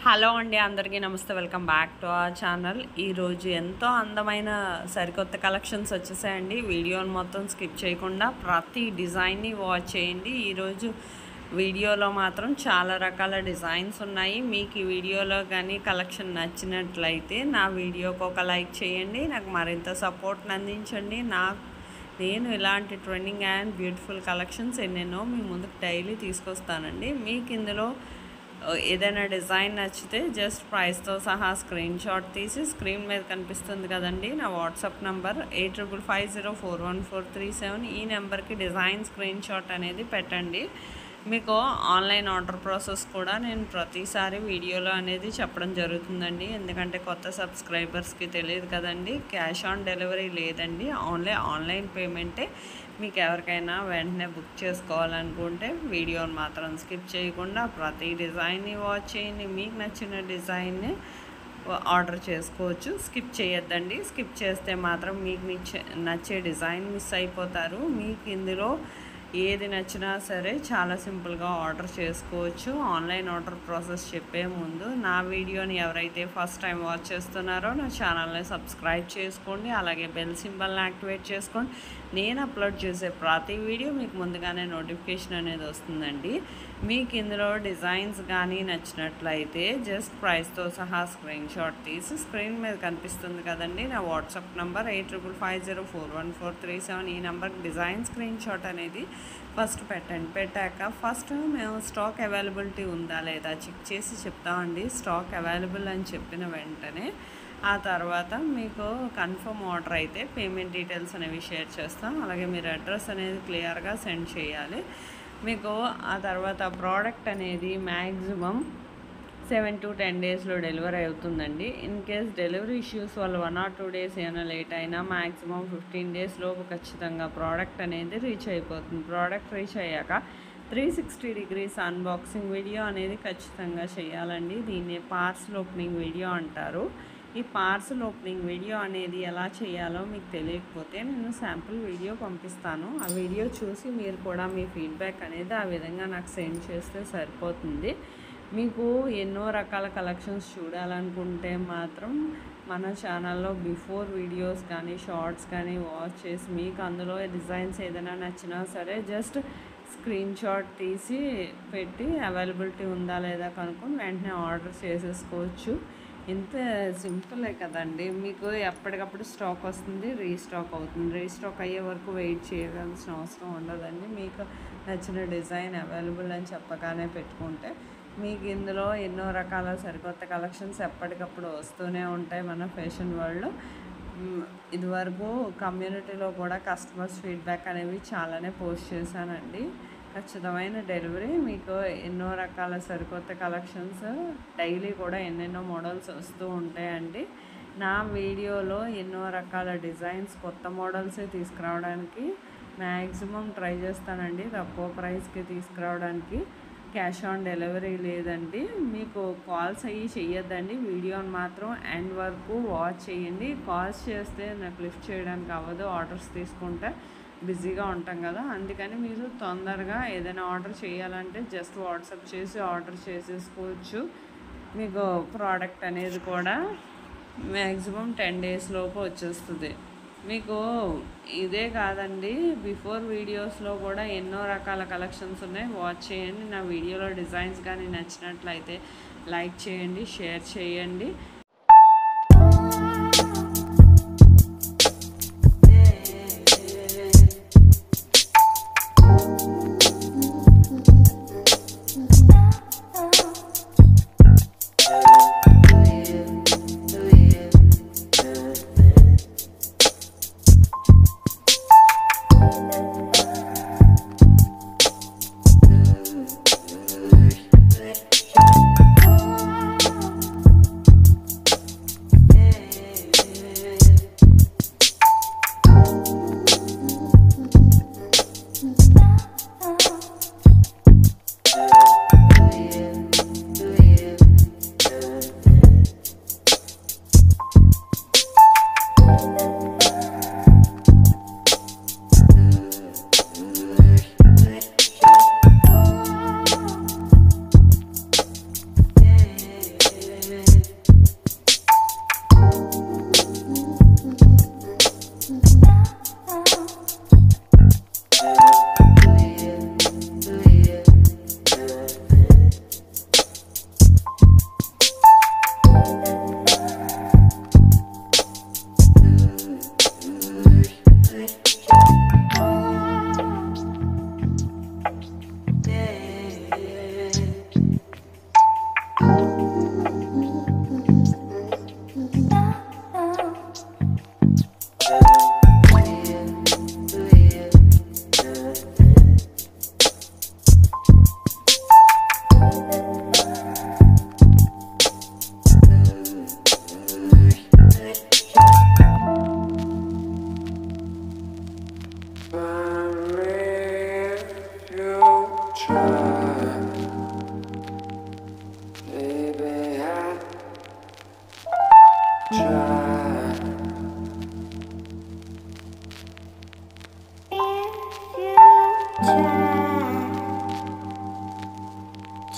Hello అండి, అందరికీ నమస్తే. Welcome back to our channel. ఈరోజు ఎంతో అందమైన సరికొత్త కలెక్షన్స్ వచ్చేసాయండి. వీడియోని మొత్తం స్కిప్ చేయకుండా ప్రతి డిజైన్ని వాచ్ చేయండి. ఈరోజు వీడియోలో మాత్రం చాలా రకాల డిజైన్స్ ఉన్నాయి. మీకు ఈ వీడియోలో కానీ కలెక్షన్ నచ్చినట్లయితే నా వీడియోకి ఒక లైక్ చేయండి, నాకు మరింత సపోర్ట్ని అందించండి. నేను ఇలాంటి ట్రెండింగ్ అండ్ బ్యూటిఫుల్ కలెక్షన్స్ ఎన్నెన్నో మీ ముందుకు డైలీ తీసుకొస్తానండి. మీకు ఇందులో ఏదైనా డిజైన్ నచ్చితే జస్ట్ ప్రైస్తో సహా స్క్రీన్ షాట్ తీసి స్క్రీన్ మీద కనిపిస్తుంది కదండి నా వాట్సాప్ నంబర్ 8550414437. ఈ నెంబర్కి డిజైన్ స్క్రీన్ షాట్ అనేది పెట్టండి. మీకు ఆన్లైన్ ఆర్డర్ ప్రాసెస్ కూడా నేను ప్రతిసారి వీడియోలో అనేది చెప్పడం జరుగుతుందండి. ఎందుకంటే కొత్త సబ్స్క్రైబర్స్కి తెలియదు కదండి, క్యాష్ ఆన్ డెలివరీ లేదండి, ఓన్లీ ఆన్లైన్ పేమెంటే. మీకు ఎవరికైనా వెంటనే బుక్ చేసుకోవాలనుకుంటే వీడియోని మాత్రం స్కిప్ చేయకుండా ప్రతి డిజైన్ని వాచ్ చేయండి. మీకు నచ్చిన డిజైన్ని ఆర్డర్ చేసుకోవచ్చు. స్కిప్ చేయొద్దండి. స్కిప్ చేస్తే మాత్రం మీకు నచ్చే డిజైన్ మిస్ అయిపోతారు. మీకు ఇందులో ఏది నచ్చినా సరే చాలా సింపుల్గా ఆర్డర్ చేసుకోవచ్చు. ఆన్లైన్ ఆర్డర్ ప్రాసెస్ చెప్పే ముందు నా వీడియోని ఎవరైతే ఫస్ట్ టైం వాచ్ చేస్తున్నారో నా ఛానల్ని సబ్స్క్రైబ్ చేసుకోండి, అలాగే బెల్ సింబల్ని యాక్టివేట్ చేసుకోండి. నేను అప్లోడ్ చేసే ప్రతి వీడియో మీకు ముందుగానే నోటిఫికేషన్ అనేది వస్తుందండి. మీకు ఇందులో డిజైన్స్ కానీ నచ్చినట్లయితే జస్ట్ ప్రైస్తో సహా స్క్రీన్ షాట్ తీసి స్క్రీన్ మీద కనిపిస్తుంది కదండి నా వాట్సాప్ నంబర్ 8550414437. ఈ నెంబర్కి డిజైన్ స్క్రీన్ షాట్ అనేది ఫస్ట్ పెట్టండి. పెట్టాక ఫస్ట్ మేము స్టాక్ అవైలబిలిటీ ఉందా లేదా చెక్ చేసి చెప్తామండి. స్టాక్ అవైలబుల్ అని చెప్పిన వెంటనే ఆ తర్వాత మీకు కన్ఫర్మ్ ఆర్డర్ అయితే పేమెంట్ డీటెయిల్స్ అనేవి షేర్ చేస్తాం. అలాగే మీరు అడ్రస్ అనేది క్లియర్గా సెండ్ చేయాలి. మీకు ఆ తర్వాత ప్రోడక్ట్ అనేది మ్యాక్సిమం 7 to 10 డేస్లో డెలివరీ అవుతుందండి. ఇన్ కేస్ డెలివరీ ఇష్యూస్ వల్ల 1 or 2 డేస్ ఏమైనా లేట్ అయినా మ్యాక్సిమం 15 డేస్ లోపు ఖచ్చితంగా ప్రోడక్ట్ అనేది రీచ్ అయిపోతుంది. ప్రోడక్ట్ రీచ్ అయ్యాక 360 degrees అన్బాక్సింగ్ వీడియో అనేది ఖచ్చితంగా చేయాలండి. దీన్ని పార్సల్ ఓపెనింగ్ వీడియో అంటారు. ఈ పార్సల్ ఓపెనింగ్ వీడియో అనేది ఎలా చేయాలో మీకు తెలియకపోతే నేను శాంపుల్ వీడియో పంపిస్తాను. ఆ వీడియో చూసి మీరు కూడా మీ ఫీడ్బ్యాక్ అనేది ఆ విధంగా నాకు సెండ్ చేస్తే సరిపోతుంది. మీకు ఎన్నో రకాల కలెక్షన్స్ చూడాలనుకుంటే మాత్రం మన ఛానల్లో బిఫోర్ వీడియోస్ కానీ షార్ట్స్ కానీ వాచ్ చేసి మీకు అందులో డిజైన్స్ ఏదైనా నచ్చినా సరే జస్ట్ స్క్రీన్ షాట్ తీసి పెట్టి అవైలబిలిటీ ఉందా లేదా కనుక్కొని వెంటనే ఆర్డర్ చేసేసుకోవచ్చు. ఇంత సింపులే కదండి. మీకు ఎప్పటికప్పుడు స్టాక్ వస్తుంది, రీస్టాక్ అవుతుంది. రీస్టాక్ అయ్యే వరకు వెయిట్ చేయాల్సిన అవసరం ఉండదండి. మీకు నచ్చిన డిజైన్ అవైలబుల్ అని చెప్పగానే పెట్టుకుంటే మీకు ఇందులో ఎన్నో రకాల సరికొత్త కలెక్షన్స్ ఎప్పటికప్పుడు వస్తూనే ఉంటాయి. మన ఫ్యాషన్ వరల్డ్ ఇదివరకు కమ్యూనిటీలో కూడా కస్టమర్స్ ఫీడ్బ్యాక్ అనేవి చాలానే పోస్ట్ చేశానండి. ఖచ్చితమైన డెలివరీ, మీకు ఎన్నో రకాల సరికొత్త కలెక్షన్స్ డైలీ కూడా ఎన్నెన్నో మోడల్స్ వస్తూ ఉంటాయండి. నా వీడియోలో ఎన్నో రకాల డిజైన్స్ కొత్త మోడల్సే తీసుకురావడానికి మ్యాక్సిమం ట్రై చేస్తానండి. తక్కువ ప్రైస్కి తీసుకురావడానికి. క్యాష్ ఆన్ డెలివరీ లేదండి. మీకు కాల్స్ అయ్యి చేయొద్దండి. వీడియోని మాత్రం ఎండ్ వరకు వాచ్ చేయండి. కాల్స్ చేస్తే నాకు లిఫ్ట్ చేయడానికి అవ్వదు, ఆర్డర్స్ తీసుకుంటే బిజీగా ఉంటాం కదా. అందుకని మీరు తొందరగా ఏదైనా ఆర్డర్ చేయాలంటే జస్ట్ వాట్సాప్ చేసి ఆర్డర్ చేసేసుకోవచ్చు. మీకు ప్రోడక్ట్ అనేది కూడా మ్యాక్సిమం 10 డేస్ లోపు వచ్చేస్తుంది. మీకు ఇదే కాదండి, బిఫోర్ వీడియోస్లో కూడా ఎన్నో రకాల కలెక్షన్స్ ఉన్నాయి. వాచ్ చేయండి. నా వీడియోలో డిజైన్స్ కానీ నచ్చినట్లయితే లైక్ చేయండి, షేర్ చేయండి.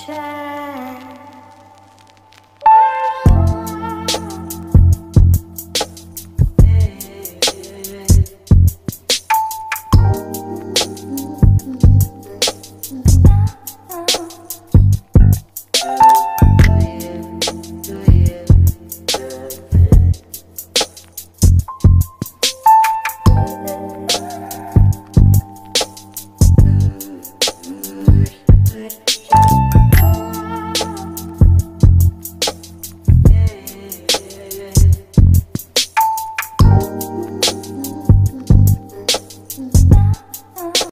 Try.